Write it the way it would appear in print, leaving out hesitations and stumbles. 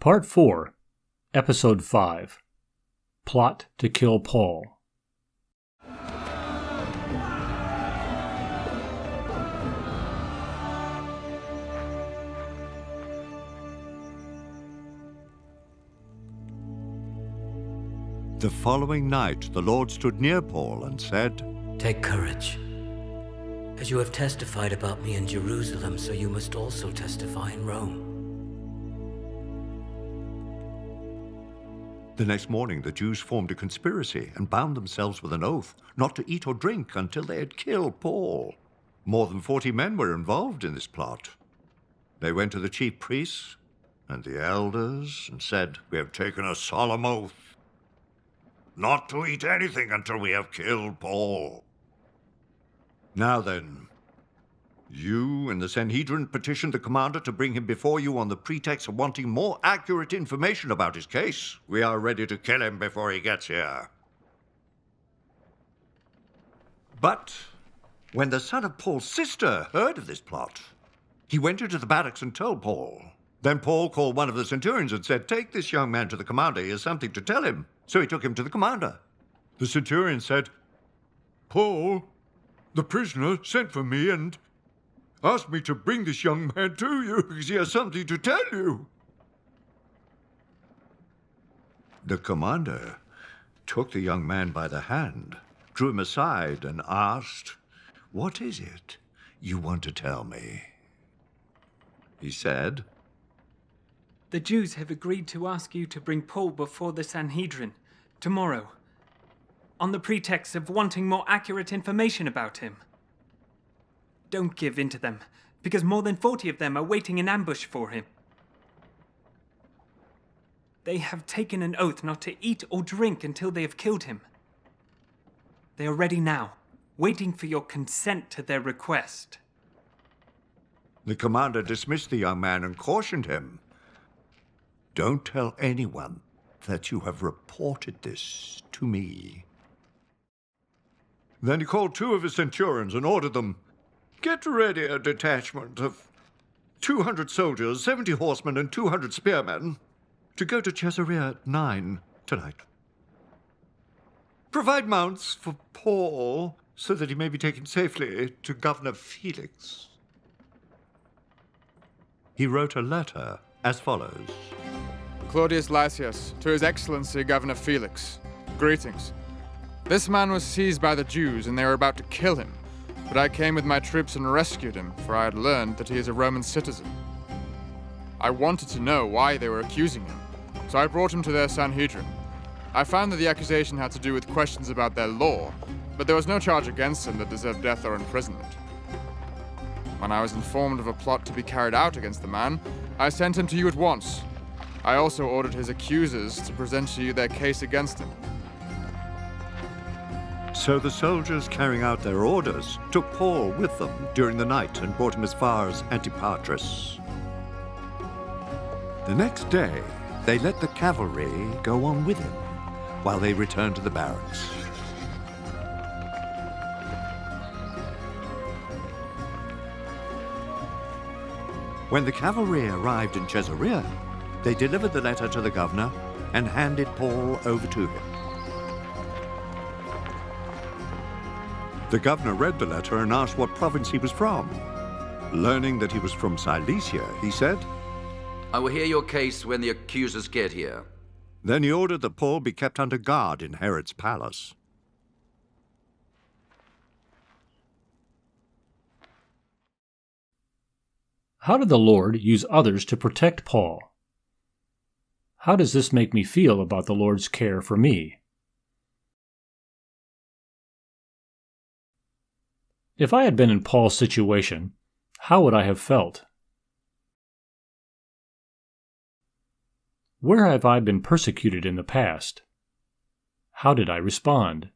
Part 4, Episode 5, Plot to Kill Paul. The following night the Lord stood near Paul and said, "Take courage. As you have testified about me in Jerusalem, so you must also testify in Rome." The next morning the Jews formed a conspiracy and bound themselves with an oath not to eat or drink until they had killed Paul. More than 40 men were involved in this plot. They went to the chief priests and the elders and said, "We have taken a solemn oath not to eat anything until we have killed Paul. Now then, you and the Sanhedrin petitioned the commander to bring him before you on the pretext of wanting more accurate information about his case. We are ready to kill him before he gets here." But when the son of Paul's sister heard of this plot, he went into the barracks and told Paul. Then Paul called one of the centurions and said, "Take this young man to the commander. He has something to tell him." So he took him to the commander. The centurion said, "Paul, the prisoner, sent for me and asked me to bring this young man to you because he has something to tell you." The commander took the young man by the hand, drew him aside, and asked, "What is it you want to tell me?" He said, "The Jews have agreed to ask you to bring Paul before the Sanhedrin tomorrow, on the pretext of wanting more accurate information about him. Don't give in to them, because more than 40 of them are waiting in ambush for him. They have taken an oath not to eat or drink until they have killed him. They are ready now, waiting for your consent to their request." The commander dismissed the young man and cautioned him, "Don't tell anyone that you have reported this to me." Then he called 2 of his centurions and ordered them, "Get ready a detachment of 200 soldiers, 70 horsemen, and 200 spearmen to go to Caesarea at 9 tonight. Provide mounts for Paul so that he may be taken safely to Governor Felix." He wrote a letter as follows. Claudius Lysias, to His Excellency Governor Felix, greetings. This man was seized by the Jews and they were about to kill him, but I came with my troops and rescued him, for I had learned that he is a Roman citizen. I wanted to know why they were accusing him, so I brought him to their Sanhedrin. I found that the accusation had to do with questions about their law, but there was no charge against him that deserved death or imprisonment. When I was informed of a plot to be carried out against the man, I sent him to you at once. I also ordered his accusers to present to you their case against him." So the soldiers, carrying out their orders, took Paul with them during the night and brought him as far as Antipatris. The next day, they let the cavalry go on with him while they returned to the barracks. When the cavalry arrived in Caesarea, they delivered the letter to the governor and handed Paul over to him. The governor read the letter and asked what province he was from. Learning that he was from Cilicia, he said, "I will hear your case when the accusers get here." Then he ordered that Paul be kept under guard in Herod's palace. How did the Lord use others to protect Paul? How does this make me feel about the Lord's care for me? If I had been in Paul's situation, how would I have felt? Where have I been persecuted in the past? How did I respond?